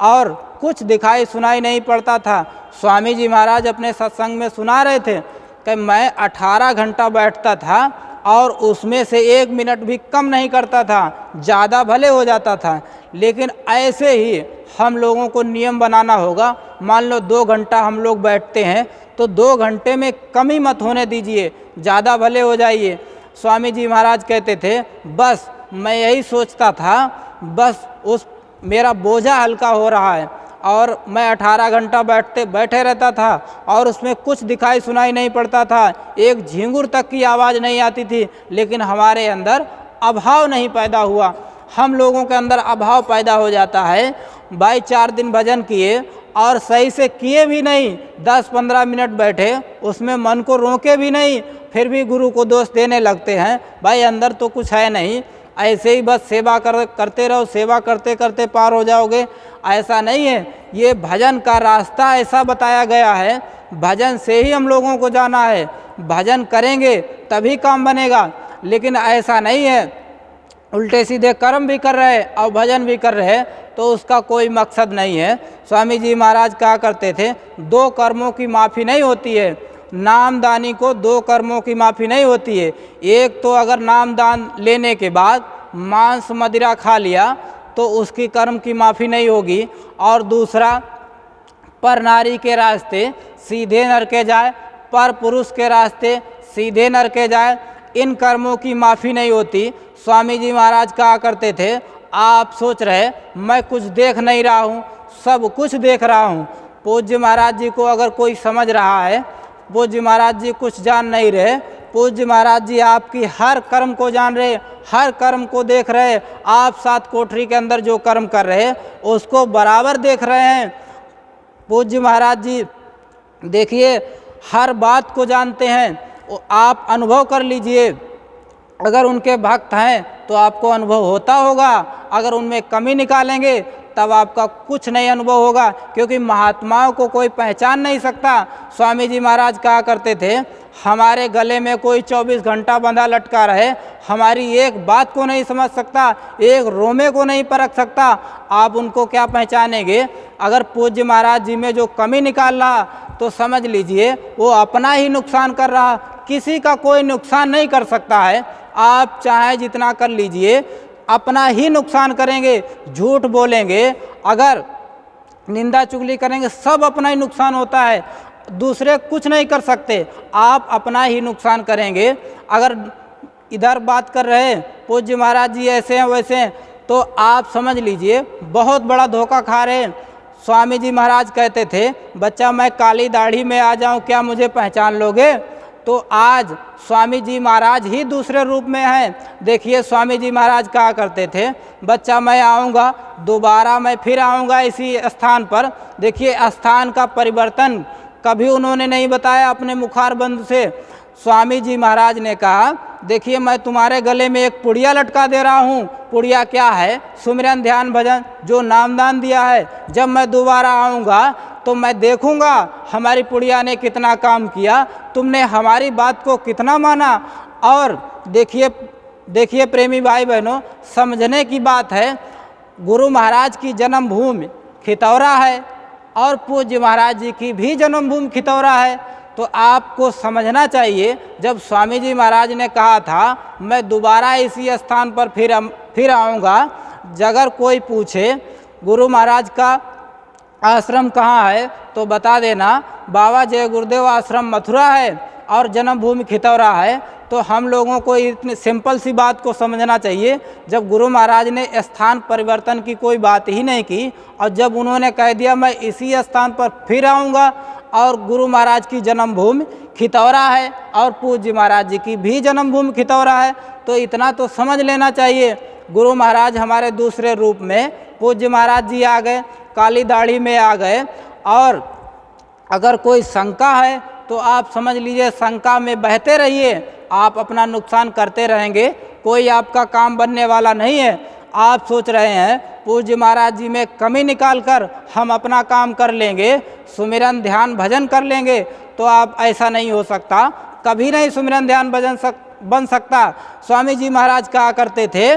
और कुछ दिखाई सुनाई नहीं पड़ता था। स्वामी जी महाराज अपने सत्संग में सुना रहे थे कि मैं 18 घंटा बैठता था और उसमें से 1 मिनट भी कम नहीं करता था, ज़्यादा भले हो जाता था। लेकिन ऐसे ही हम लोगों को नियम बनाना होगा। मान लो 2 घंटा हम लोग बैठते हैं तो 2 घंटे में कमी मत होने दीजिए, ज़्यादा भले हो जाइए। स्वामी जी महाराज कहते थे, बस मैं यही सोचता था, बस उस मेरा बोझा हल्का हो रहा है, और मैं 18 घंटा बैठे रहता था और उसमें कुछ दिखाई सुनाई नहीं पड़ता था, एक झींगुर तक की आवाज़ नहीं आती थी, लेकिन हमारे अंदर अभाव नहीं पैदा हुआ। हम लोगों के अंदर अभाव पैदा हो जाता है। भाई 4 दिन भजन किए और सही से किए भी नहीं, 10-15 मिनट बैठे, उसमें मन को रोके भी नहीं, फिर भी गुरु को दोष देने लगते हैं, भाई अंदर तो कुछ है नहीं। ऐसे ही बस सेवा करते रहो, सेवा करते करते पार हो जाओगे, ऐसा नहीं है। ये भजन का रास्ता ऐसा बताया गया है, भजन से ही हम लोगों को जाना है। भजन करेंगे तभी काम बनेगा, लेकिन ऐसा नहीं है उल्टे सीधे कर्म भी कर रहे और भजन भी कर रहे, तो उसका कोई मकसद नहीं है। स्वामी जी महाराज कहा करते थे, 2 कर्मों की माफ़ी नहीं होती है। नामदानी को 2 कर्मों की माफ़ी नहीं होती है। एक तो अगर नामदान लेने के बाद मांस मदिरा खा लिया तो उसकी कर्म की माफ़ी नहीं होगी, और दूसरा पर नारी के रास्ते सीधे नरके जाए, पर पुरुष के रास्ते सीधे नरके जाए, इन कर्मों की माफ़ी नहीं होती। स्वामी जी महाराज कहा करते थे, आप सोच रहे मैं कुछ देख नहीं रहा हूँ, सब कुछ देख रहा हूँ। पूज्य महाराज जी को अगर कोई समझ रहा है, पूज्य महाराज जी कुछ जान नहीं रहे, पूज्य महाराज जी आपकी हर कर्म को जान रहे, हर कर्म को देख रहे। आप 7 कोठरी के अंदर जो कर्म कर रहे उसको बराबर देख रहे हैं। पूज्य महाराज जी देखिए हर बात को जानते हैं, आप अनुभव कर लीजिए। अगर उनके भक्त हैं तो आपको अनुभव होता होगा, अगर उनमें कमी निकालेंगे तब आपका कुछ नहीं अनुभव होगा, क्योंकि महात्माओं को कोई पहचान नहीं सकता। स्वामी जी महाराज कहा करते थे, हमारे गले में कोई 24 घंटा बंधा लटका रहे, हमारी एक बात को नहीं समझ सकता, एक रोमे को नहीं परख सकता, आप उनको क्या पहचानेंगे। अगर पूज्य महाराज जी में जो कमी निकाल रहा तो समझ लीजिए वो अपना ही नुकसान कर रहा, किसी का कोई नुकसान नहीं कर सकता है। आप चाहे जितना कर लीजिए, अपना ही नुकसान करेंगे। झूठ बोलेंगे, अगर निंदा चुगली करेंगे, सब अपना ही नुकसान होता है। दूसरे कुछ नहीं कर सकते, आप अपना ही नुकसान करेंगे। अगर इधर बात कर रहे पूज्य महाराज जी ऐसे हैं वैसे हैं, तो आप समझ लीजिए बहुत बड़ा धोखा खा रहे हैं। स्वामी जी महाराज कहते थे, बच्चा मैं काली दाढ़ी में आ जाऊं क्या मुझे पहचान लोगे? तो आज स्वामी जी महाराज ही दूसरे रूप में हैं। देखिए स्वामी जी महाराज कहा करते थे, बच्चा मैं आऊँगा, दोबारा मैं फिर आऊँगा इसी स्थान पर। देखिए स्थान का परिवर्तन कभी उन्होंने नहीं बताया अपने मुखारबंद से। स्वामी जी महाराज ने कहा, देखिए मैं तुम्हारे गले में एक पुड़िया लटका दे रहा हूँ। पुड़िया क्या है? सुमिरन ध्यान भजन जो नामदान दिया है। जब मैं दोबारा आऊँगा तो मैं देखूँगा हमारी पुड़िया ने कितना काम किया, तुमने हमारी बात को कितना माना। और देखिए प्रेमी भाई बहनों, समझने की बात है, गुरु महाराज की जन्मभूमि खितौरा है और पूज्य महाराज जी की भी जन्मभूमि खितौरा है। तो आपको समझना चाहिए, जब स्वामी जी महाराज ने कहा था मैं दोबारा इसी स्थान पर फिर आऊँगा, अगर कोई पूछे गुरु महाराज का आश्रम कहाँ है तो बता देना बाबा जय गुरुदेव आश्रम मथुरा है और जन्मभूमि खितौरा है। तो हम लोगों को इतनी सिंपल सी बात को समझना चाहिए, जब गुरु महाराज ने स्थान परिवर्तन की कोई बात ही नहीं की और जब उन्होंने कह दिया मैं इसी स्थान पर फिर आऊँगा और गुरु महाराज की जन्मभूमि खितौरा है और पूज्य महाराज जी की भी जन्मभूमि खितौरा है, तो इतना तो समझ लेना चाहिए। गुरु महाराज हमारे दूसरे रूप में पूज्य महाराज जी आ गए, काली दाढ़ी में आ गए। और अगर कोई शंका है तो आप समझ लीजिए शंका में बहते रहिए, आप अपना नुकसान करते रहेंगे, कोई आपका काम बनने वाला नहीं है। आप सोच रहे हैं पूज्य महाराज जी में कमी निकाल कर हम अपना काम कर लेंगे, सुमिरन ध्यान भजन कर लेंगे, तो आप ऐसा नहीं हो सकता, कभी नहीं सुमिरन ध्यान भजन बन सकता। स्वामी जी महाराज कहा करते थे,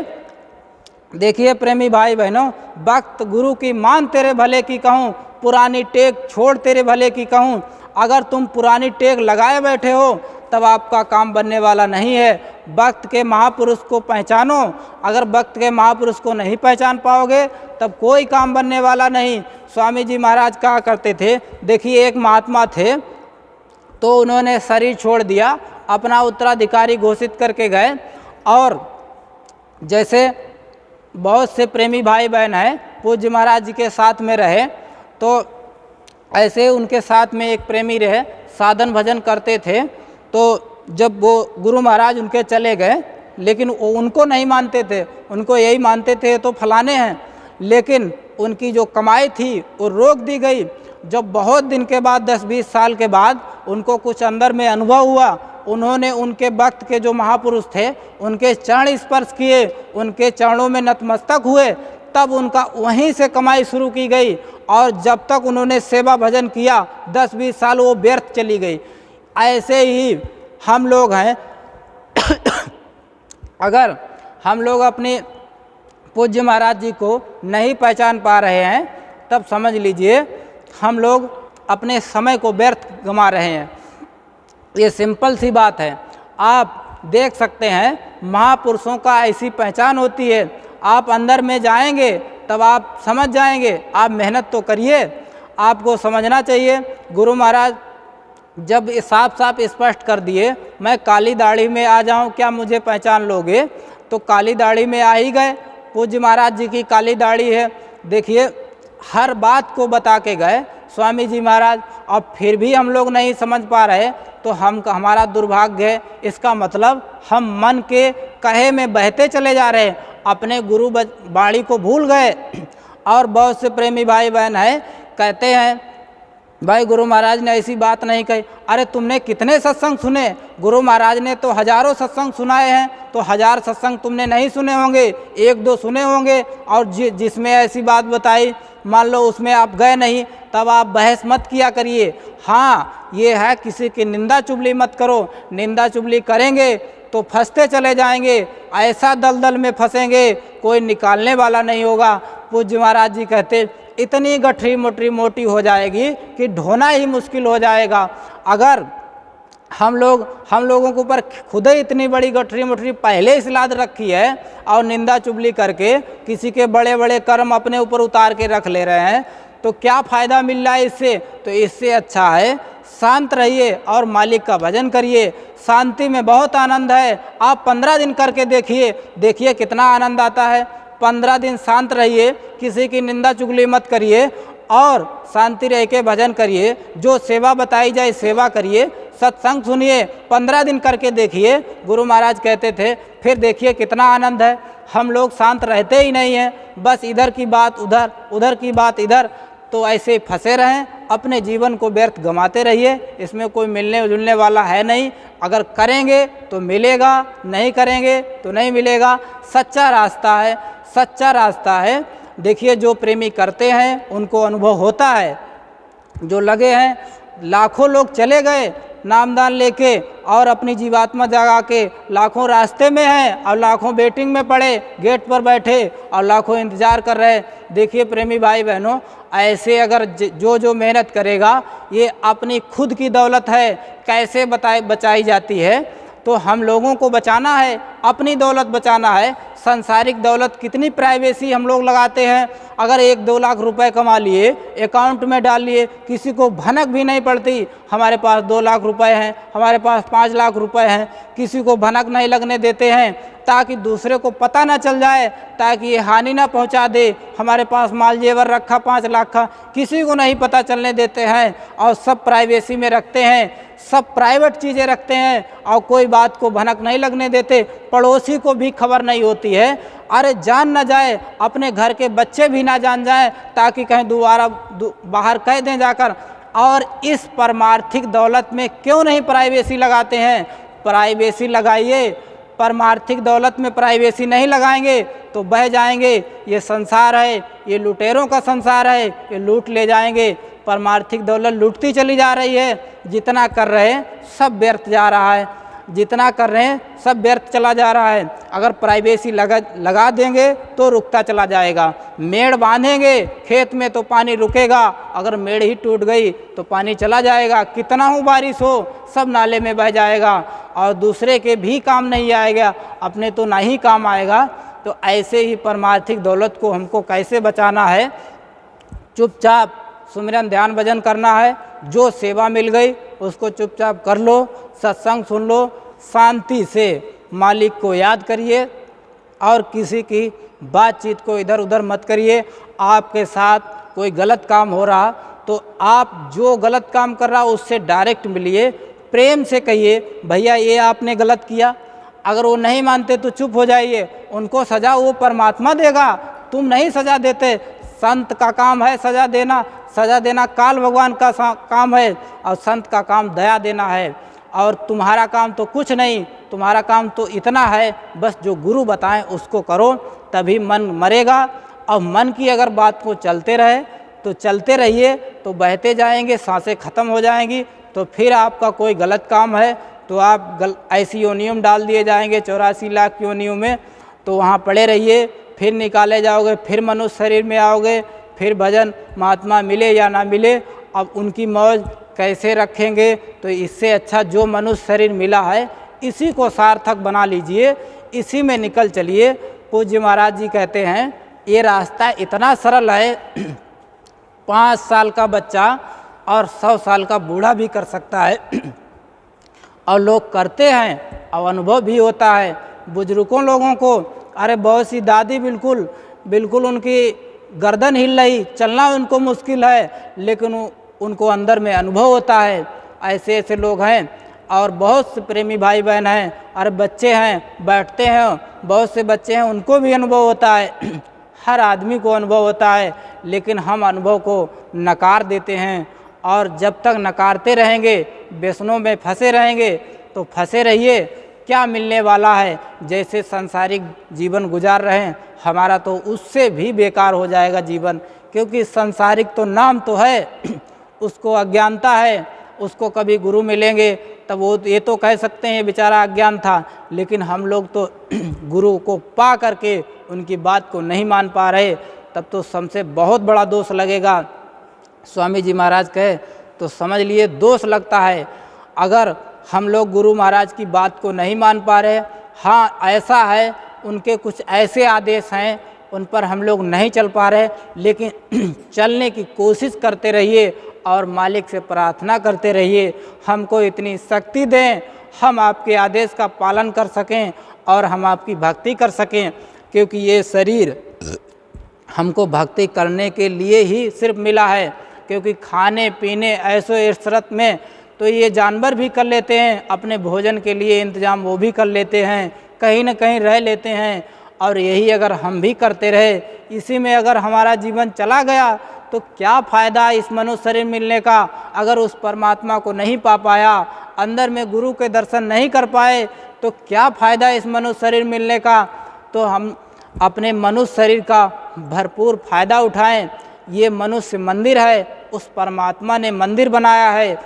देखिए प्रेमी भाई बहनों, वक्त गुरु की मान तेरे भले की कहूँ, पुरानी टेक छोड़ तेरे भले की कहूँ। अगर तुम पुरानी टेक लगाए बैठे हो तब आपका काम बनने वाला नहीं है। वक्त के महापुरुष को पहचानो, अगर वक्त के महापुरुष को नहीं पहचान पाओगे तब कोई काम बनने वाला नहीं। स्वामी जी महाराज कहा करते थे, देखिए एक महात्मा थे तो उन्होंने शरीर छोड़ दिया, अपना उत्तराधिकारी घोषित करके गए। और जैसे बहुत से प्रेमी भाई बहन हैं पूज्य महाराज जी के साथ में रहे, तो ऐसे उनके साथ में एक प्रेमी रहे, साधन भजन करते थे। तो जब वो गुरु महाराज उनके चले गए, लेकिन वो उनको नहीं मानते थे, उनको यही मानते थे तो फलाने हैं, लेकिन उनकी जो कमाई थी वो रोक दी गई। जब बहुत दिन के बाद 10-20 साल के बाद उनको कुछ अंदर में अनुभव हुआ, उन्होंने उनके वक्त के जो महापुरुष थे उनके चरण स्पर्श किए, उनके चरणों में नतमस्तक हुए, तब उनका वहीं से कमाई शुरू की गई। और जब तक उन्होंने सेवा भजन किया 10-20 साल वो व्यर्थ चली गई। ऐसे ही हम लोग हैं अगर हम लोग अपने पूज्य महाराज जी को नहीं पहचान पा रहे हैं तब समझ लीजिए हम लोग अपने समय को व्यर्थ गंवा रहे हैं। ये सिंपल सी बात है। आप देख सकते हैं महापुरुषों का ऐसी पहचान होती है, आप अंदर में जाएंगे तब आप समझ जाएंगे। आप मेहनत तो करिए, आपको समझना चाहिए। गुरु महाराज जब साफ साफ स्पष्ट कर दिए मैं काली दाढ़ी में आ जाऊं क्या मुझे पहचान लोगे, तो काली दाढ़ी में आ ही गए। पूज्य महाराज जी की काली दाढ़ी है, देखिए हर बात को बता के गए स्वामी जी महाराज, और फिर भी हम लोग नहीं समझ पा रहे तो हमारा दुर्भाग्य है। इसका मतलब हम मन के कहे में बहते चले जा रहे हैं, अपने गुरु बाणी को भूल गए। और बहुत से प्रेमी भाई बहन हैं कहते हैं भाई गुरु महाराज ने ऐसी बात नहीं कही। अरे तुमने कितने सत्संग सुने? गुरु महाराज ने तो हजारों सत्संग सुनाए हैं, तो 1000 सत्संग तुमने नहीं सुने होंगे, 1-2 सुने होंगे। और जिसमें ऐसी बात बताई मान लो उसमें आप गए नहीं, तब आप बहस मत किया करिए। हाँ ये है, किसी की निंदा चुगली मत करो, निंदा चुगली करेंगे तो फंसते चले जाएंगे, ऐसा दलदल में फंसेंगे कोई निकालने वाला नहीं होगा। पूज्य महाराज जी कहते इतनी गठरी मोटी हो जाएगी कि ढोना ही मुश्किल हो जाएगा। अगर हम लोगों के ऊपर खुद ही इतनी बड़ी गठरी मोटरी पहले ही लाद रखी है और निंदा चुगली करके किसी के बड़े बड़े कर्म अपने ऊपर उतार के रख ले रहे हैं, तो क्या फ़ायदा मिल रहा है इससे? तो इससे अच्छा है शांत रहिए और मालिक का भजन करिए। शांति में बहुत आनंद है। आप 15 दिन करके देखिए, देखिए कितना आनंद आता है। 15 दिन शांत रहिए, किसी की निंदा चुगली मत करिए और शांति रह के भजन करिए। जो सेवा बताई जाए सेवा करिए, सत्संग सुनिए। 15 दिन करके देखिए, गुरु महाराज कहते थे, फिर देखिए कितना आनंद है। हम लोग शांत रहते ही नहीं हैं, बस इधर की बात उधर, उधर की बात इधर, तो ऐसे फंसे रहें, अपने जीवन को व्यर्थ गंवाते रहिए। इसमें कोई मिलने जुलने वाला है नहीं। अगर करेंगे तो मिलेगा, नहीं करेंगे तो नहीं मिलेगा। सच्चा रास्ता है, सच्चा रास्ता है। देखिए जो प्रेमी करते हैं उनको अनुभव होता है। जो लगे हैं, लाखों लोग चले गए नामदान लेके और अपनी जीवात्मा जगा के, लाखों रास्ते में हैं और लाखों वेटिंग में पड़े, गेट पर बैठे और लाखों इंतजार कर रहे। देखिए प्रेमी भाई बहनों, ऐसे अगर जो मेहनत करेगा, ये अपनी खुद की दौलत है, कैसे बचाई जाती है, तो हम लोगों को बचाना है, अपनी दौलत बचाना है। सांसारिक दौलत कितनी प्राइवेसी हम लोग लगाते हैं। अगर 1-2 लाख रुपए कमा लिए, अकाउंट में डाल लिए, किसी को भनक भी नहीं पड़ती हमारे पास 2 लाख रुपए हैं, हमारे पास 5 लाख रुपए हैं। किसी को भनक नहीं लगने देते हैं ताकि दूसरे को पता ना चल जाए, ताकि ये हानि ना पहुंचा दे। हमारे पास माल जेवर रखा 5 लाख का, किसी को नहीं पता चलने देते हैं और सब प्राइवेसी में रखते हैं, सब प्राइवेट चीज़ें रखते हैं और कोई बात को भनक नहीं लगने देते। पड़ोसी को भी खबर नहीं होती है, अरे जान ना जाए, अपने घर के बच्चे भी ना जान जाएं, ताकि कहीं दोबारा बाहर कह दें जाकर। और इस परमार्थिक दौलत में क्यों नहीं प्राइवेसी लगाते हैं? प्राइवेसी लगाइए। परमार्थिक दौलत में प्राइवेसी नहीं लगाएंगे तो बह जाएंगे। ये संसार है, ये लुटेरों का संसार है, ये लूट ले जाएंगे। परमार्थिक दौलत लूटती चली जा रही है। जितना कर रहे हैं सब व्यर्थ जा रहा है, जितना कर रहे हैं सब व्यर्थ चला जा रहा है। अगर प्राइवेसी लगा देंगे तो रुकता चला जाएगा। मेड़ बांधेंगे खेत में तो पानी रुकेगा, अगर मेड़ ही टूट गई तो पानी चला जाएगा। कितना हो बारिश हो, सब नाले में बह जाएगा और दूसरे के भी काम नहीं आएगा, अपने तो ना ही काम आएगा। तो ऐसे ही परमार्थिक दौलत को हमको कैसे बचाना है? चुपचाप सुमिरन ध्यान भजन करना है। जो सेवा मिल गई उसको चुपचाप कर लो, सत्संग सुन लो, शांति से मालिक को याद करिए और किसी की बातचीत को इधर उधर मत करिए। आपके साथ कोई गलत काम हो रहा तो आप जो गलत काम कर रहा उससे डायरेक्ट मिलिए, प्रेम से कहिए भैया ये आपने गलत किया। अगर वो नहीं मानते तो चुप हो जाइए, उनको सज़ा वो परमात्मा देगा, तुम नहीं सज़ा देते। संत का काम है सज़ा देना, सज़ा देना काल भगवान का काम है और संत का काम दया देना है। और तुम्हारा काम तो कुछ नहीं, तुम्हारा काम तो इतना है बस जो गुरु बताएं उसको करो, तभी मन मरेगा। और मन की अगर बात को चलते रहे तो चलते रहिए, तो बहते जाएंगे, सांसें ख़त्म हो जाएंगी। तो फिर आपका कोई गलत काम है तो आप ऐसी योनियों में डाल दिए जाएंगे, 84 लाख योनियों में, तो वहाँ पड़े रहिए। फिर निकाले जाओगे, फिर मनुष्य शरीर में आओगे, फिर भजन महात्मा मिले या ना मिले, अब उनकी मौज कैसे रखेंगे? तो इससे अच्छा जो मनुष्य शरीर मिला है इसी को सार्थक बना लीजिए, इसी में निकल चलिए। पूज्य महाराज जी कहते हैं ये रास्ता इतना सरल है, 5 साल का बच्चा और 100 साल का बूढ़ा भी कर सकता है और लोग करते हैं और अनुभव भी होता है। बुजुर्गों लोगों को, अरे बहुत सी दादी बिल्कुल उनकी गर्दन हिल रही, चलना उनको मुश्किल है, लेकिन उनको अंदर में अनुभव होता है। ऐसे ऐसे लोग हैं और बहुत से प्रेमी भाई बहन हैं, और बच्चे हैं बैठते हैं, बहुत से बच्चे हैं उनको भी अनुभव होता है। हर आदमी को अनुभव होता है, लेकिन हम अनुभव को नकार देते हैं। और जब तक नकारते रहेंगे, व्यसनों में फंसे रहेंगे, तो फंसे रहिए, क्या मिलने वाला है? जैसे सांसारिक जीवन गुजार रहे हैं, हमारा तो उससे भी बेकार हो जाएगा जीवन, क्योंकि सांसारिक तो नाम तो है, उसको अज्ञानता है। उसको कभी गुरु मिलेंगे तब वो ये तो कह सकते हैं बेचारा अज्ञान था, लेकिन हम लोग तो गुरु को पा करके उनकी बात को नहीं मान पा रहे, तब तो हमसे बहुत बड़ा दोष लगेगा। स्वामी जी महाराज कहे तो समझ लिए दोष लगता है अगर हम लोग गुरु महाराज की बात को नहीं मान पा रहे। हाँ ऐसा है, उनके कुछ ऐसे आदेश हैं उन पर हम लोग नहीं चल पा रहे, लेकिन चलने की कोशिश करते रहिए और मालिक से प्रार्थना करते रहिए हमको इतनी शक्ति दें, हम आपके आदेश का पालन कर सकें और हम आपकी भक्ति कर सकें, क्योंकि ये शरीर हमको भक्ति करने के लिए ही सिर्फ मिला है। क्योंकि खाने पीने ऐसो इशरत में तो ये जानवर भी कर लेते हैं, अपने भोजन के लिए इंतज़ाम वो भी कर लेते हैं, कहीं ना कहीं रह लेते हैं। और यही अगर हम भी करते रहे, इसी में अगर हमारा जीवन चला गया तो क्या फ़ायदा इस मनुष्य शरीर मिलने का। अगर उस परमात्मा को नहीं पा पाया, अंदर में गुरु के दर्शन नहीं कर पाए, तो क्या फ़ायदा इस मनुष्य शरीर मिलने का। तो हम अपने मनुष्य शरीर का भरपूर फ़ायदा उठाएं। ये मनुष्य मंदिर है, उस परमात्मा ने मंदिर बनाया है।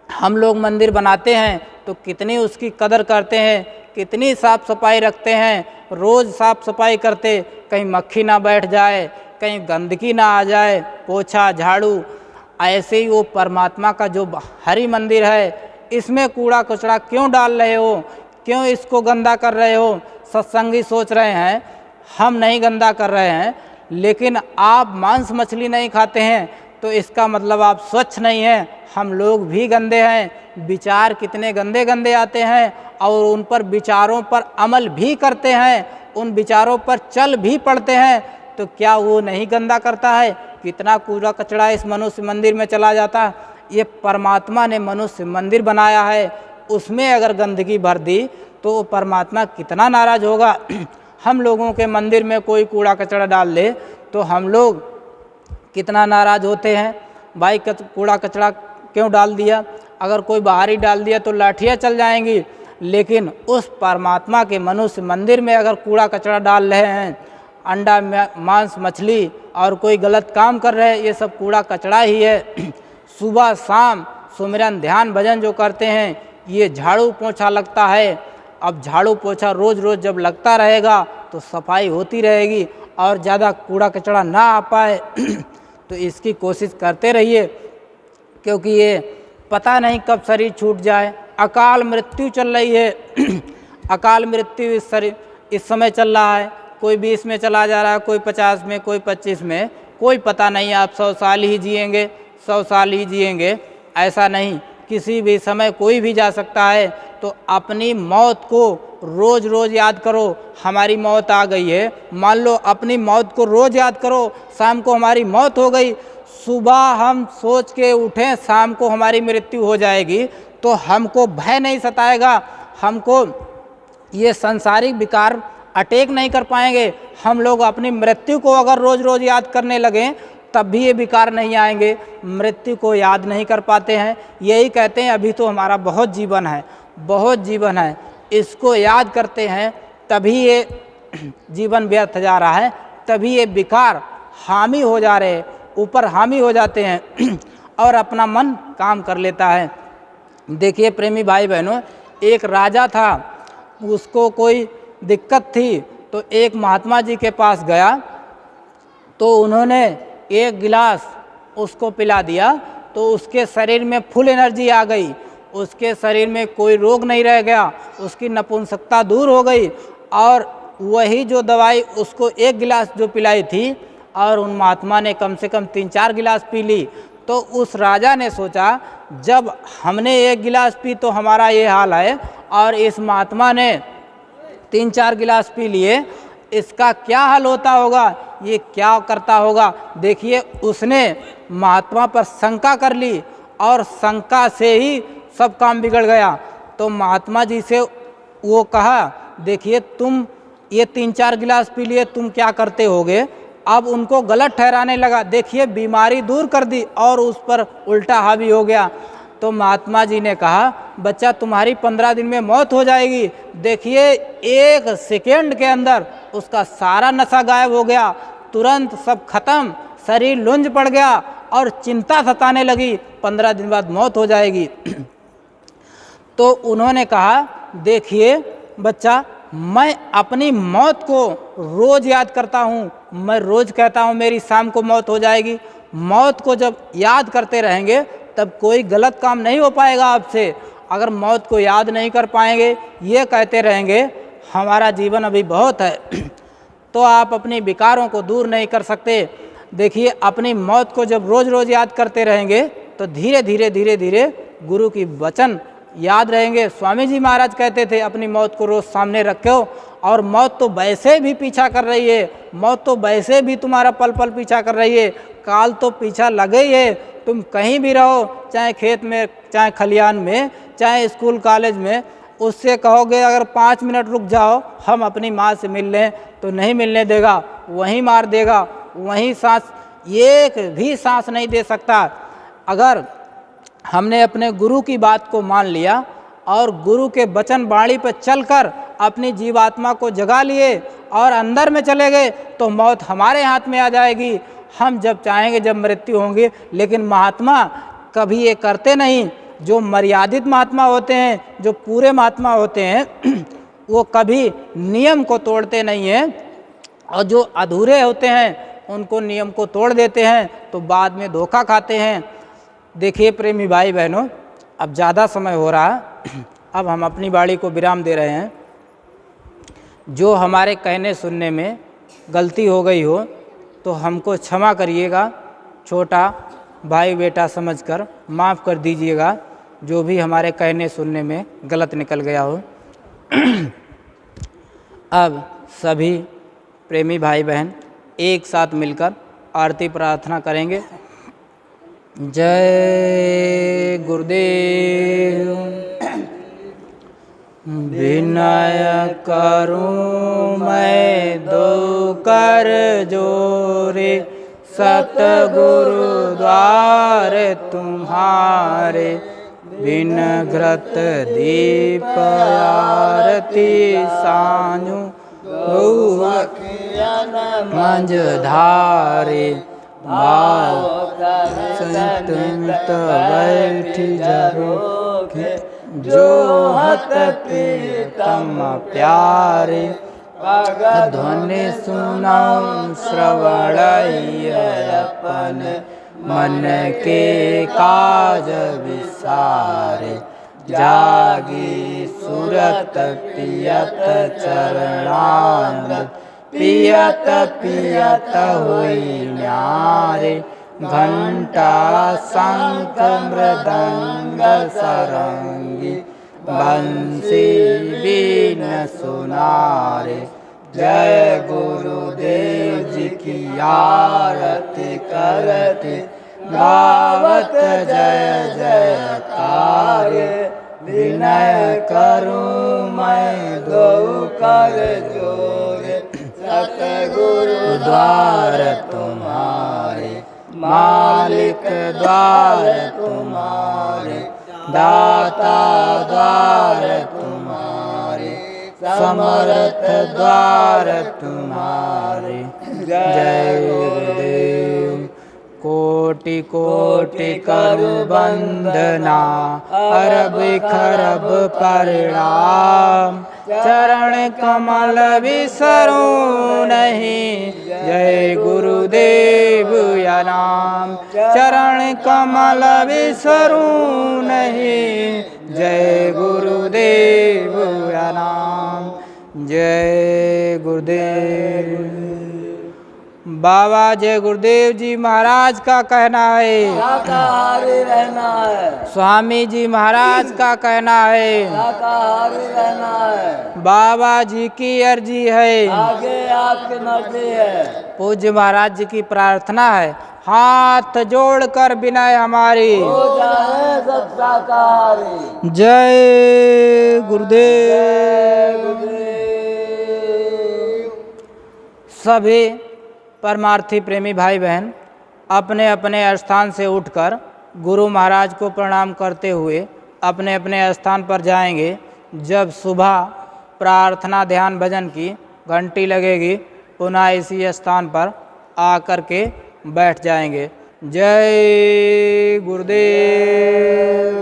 हम लोग मंदिर बनाते हैं तो कितनी उसकी कदर करते हैं, कितनी साफ़ सफाई रखते हैं, रोज़ साफ़ सफाई करते, कहीं मक्खी ना बैठ जाए, कहीं गंदगी ना आ जाए, पोछा झाड़ू। ऐसे ही वो परमात्मा का जो हरि मंदिर है, इसमें कूड़ा कचरा क्यों डाल रहे हो, क्यों इसको गंदा कर रहे हो। सत्संगी सोच रहे हैं हम नहीं गंदा कर रहे हैं, लेकिन आप मांस मछली नहीं खाते हैं तो इसका मतलब आप स्वच्छ नहीं हैं। हम लोग भी गंदे हैं, विचार कितने गंदे गंदे आते हैं और उन पर विचारों पर अमल भी करते हैं, उन विचारों पर चल भी पड़ते हैं, तो क्या वो नहीं गंदा करता है। कितना कूड़ा कचरा इस मनुष्य मंदिर में चला जाता है। ये परमात्मा ने मनुष्य मंदिर बनाया है, उसमें अगर गंदगी भर दी तो परमात्मा कितना नाराज़ होगा। हम लोगों के मंदिर में कोई कूड़ा कचरा डाल दे तो हम लोग कितना नाराज़ होते हैं, भाई कूड़ा कचरा क्यों डाल दिया। अगर कोई बाहर ही डाल दिया तो लाठियाँ चल जाएंगी, लेकिन उस परमात्मा के मनुष्य मंदिर में अगर कूड़ा कचरा डाल रहे हैं, अंडा मांस मछली और कोई गलत काम कर रहे हैं, ये सब कूड़ा कचरा ही है। सुबह शाम सुमिरन ध्यान भजन जो करते हैं, ये झाड़ू पोछा लगता है। अब झाड़ू पोछा रोज़ रोज़ जब लगता रहेगा तो सफाई होती रहेगी और ज़्यादा कूड़ा कचरा ना आ पाए। तो इसकी कोशिश करते रहिए, क्योंकि ये पता नहीं कब शरीर छूट जाए। अकाल मृत्यु चल रही है। अकाल मृत्यु इस समय चल रहा है, कोई 20 में चला जा रहा है, कोई 50 में, कोई 25 में, कोई पता नहीं। आप 100 साल ही जिएंगे, 100 साल ही जिएंगे, ऐसा नहीं, किसी भी समय कोई भी जा सकता है। तो अपनी मौत को रोज़ रोज़ याद करो। हमारी मौत आ गई है, मान लो अपनी मौत को रोज़ याद करो। शाम को हमारी मौत हो गई, सुबह हम सोच के उठें शाम को हमारी मृत्यु हो जाएगी, तो हमको भय नहीं सताएगा, हमको ये सांसारिक विकार अटैक नहीं कर पाएंगे। हम लोग अपनी मृत्यु को अगर रोज़ रोज़ याद करने लगें तब भी ये विकार नहीं आएंगे। मृत्यु को याद नहीं कर पाते हैं, यही कहते हैं अभी तो हमारा बहुत जीवन है, बहुत जीवन है, इसको याद करते हैं तभी ये जीवन व्यर्थ जा रहा है, तभी ये विकार हामी हो जा रहे हैं, ऊपर हामी हो जाते हैं और अपना मन काम कर लेता है। देखिए प्रेमी भाई बहनों, एक राजा था, उसको कोई दिक्कत थी तो एक महात्मा जी के पास गया, तो उन्होंने एक गिलास उसको पिला दिया, तो उसके शरीर में फुल एनर्जी आ गई, उसके शरीर में कोई रोग नहीं रह गया, उसकी नपुंसकता दूर हो गई। और वही जो दवाई उसको एक गिलास जो पिलाई थी और उन महात्मा ने कम से कम 3-4 गिलास पी ली। तो उस राजा ने सोचा जब हमने एक गिलास पी तो हमारा ये हाल है और इस महात्मा ने 3-4 गिलास पी लिए, इसका क्या हाल होता होगा, ये क्या करता होगा। देखिए उसने महात्मा पर शंका कर ली और शंका से ही सब काम बिगड़ गया। तो महात्मा जी से वो कहा, देखिए तुम ये 3-4 गिलास पी लिए, तुम क्या करते होगे। अब उनको गलत ठहराने लगा, देखिए बीमारी दूर कर दी और उस पर उल्टा हावी हो गया। तो महात्मा जी ने कहा, बच्चा तुम्हारी 15 दिन में मौत हो जाएगी। देखिए 1 सेकेंड के अंदर उसका सारा नशा गायब हो गया, तुरंत सब खत्म, शरीर लुंज पड़ गया और चिंता सताने लगी, 15 दिन बाद मौत हो जाएगी। तो उन्होंने कहा, देखिए बच्चा, मैं अपनी मौत को रोज़ याद करता हूँ, मैं रोज़ कहता हूँ मेरी शाम को मौत हो जाएगी। मौत को जब याद करते रहेंगे तब कोई गलत काम नहीं हो पाएगा आपसे। अगर मौत को याद नहीं कर पाएंगे, ये कहते रहेंगे हमारा जीवन अभी बहुत है, तो आप अपने विकारों को दूर नहीं कर सकते। देखिए, अपनी मौत को जब रोज़ रोज़ याद करते रहेंगे तो धीरे धीरे धीरे धीरे गुरु की वचन याद रहेंगे। स्वामी जी महाराज कहते थे, अपनी मौत को रोज़ सामने रखो, और मौत तो वैसे भी पीछा कर रही है, मौत तो वैसे भी तुम्हारा पल पल पीछा कर रही है, काल तो पीछा लगे ही है। तुम कहीं भी रहो, चाहे खेत में, चाहे खलियान में, चाहे स्कूल कॉलेज में, उससे कहोगे अगर 5 मिनट रुक जाओ, हम अपनी माँ से मिल लें, तो नहीं मिलने देगा, वहीं मार देगा, वहीं सांस, एक भी सांस नहीं दे सकता। अगर हमने अपने गुरु की बात को मान लिया और गुरु के वचन बाणी पर चलकर अपनी जीवात्मा को जगा लिए और अंदर में चले गए, तो मौत हमारे हाथ में आ जाएगी। हम जब चाहेंगे जब मृत्यु होंगी। लेकिन महात्मा कभी ये करते नहीं। जो मर्यादित महात्मा होते हैं, जो पूरे महात्मा होते हैं, वो कभी नियम को तोड़ते नहीं हैं, और जो अधूरे होते हैं उनको नियम को तोड़ देते हैं तो बाद में धोखा खाते हैं। देखिए प्रेमी भाई बहनों, अब ज़्यादा समय हो रहा है, अब हम अपनी वाणी को विराम दे रहे हैं। जो हमारे कहने सुनने में गलती हो गई हो तो हमको क्षमा करिएगा, छोटा भाई बेटा समझकर माफ़ कर दीजिएगा, जो भी हमारे कहने सुनने में गलत निकल गया हो। अब सभी प्रेमी भाई बहन एक साथ मिलकर आरती प्रार्थना करेंगे। जय गुरुदेव। विनय करूं मैं दो कर जोरे, सतगुरु द्वार तुम्हारे, बिन घृत दीप आरती सानु, मंज धारे, भाव संत बैठी जरो, जो हत प्रीतम प्यारे, ध्वनि सुनाऊं श्रवणय अपन, मन के काज विसारे, जागी सुरत पियत चरणामृत, पियत पियत हुई न्यारे, घंटा शंख मृदंग सरंगी, बंसी बीन सुनारे। जय गुरुदेव जी की आरती करते, गावत जय जयकारे, विनय करूं मैं दो कर जोरे, सतगुरु द्वार तुम्हारे, मालिक द्वार तुम्हारे, दाता द्वार तुम्हारे, समर्थ द्वार तुम्हारे। जय गुरुदेव। कोटि कोटि करु वंदना, अरब खरब प्रणाम, चरण कमल बिसरूं नहीं, जय गुरुदेव या नाम, चरण कमल बिसरूं नहीं, जय गुरुदेव या नाम। जय गुरुदेव। बाबा जय गुरुदेव जी महाराज का कहना है, शाकाहारी रहना है। स्वामी जी महाराज का कहना है, शाकाहारी रहना है। बाबा जी की अर्जी है, आगे आपकी मर्जी है। पूज्य महाराज जी की प्रार्थना है, हाथ जोड़कर विनय हमारी, हो जाए सब शाकाहारी। जय गुरुदेव। सभी परमार्थी प्रेमी भाई बहन अपने अपने स्थान से उठकर गुरु महाराज को प्रणाम करते हुए अपने अपने स्थान पर जाएंगे। जब सुबह प्रार्थना ध्यान भजन की घंटी लगेगी, पुनः इसी स्थान पर आकर के बैठ जाएंगे। जय गुरुदेव।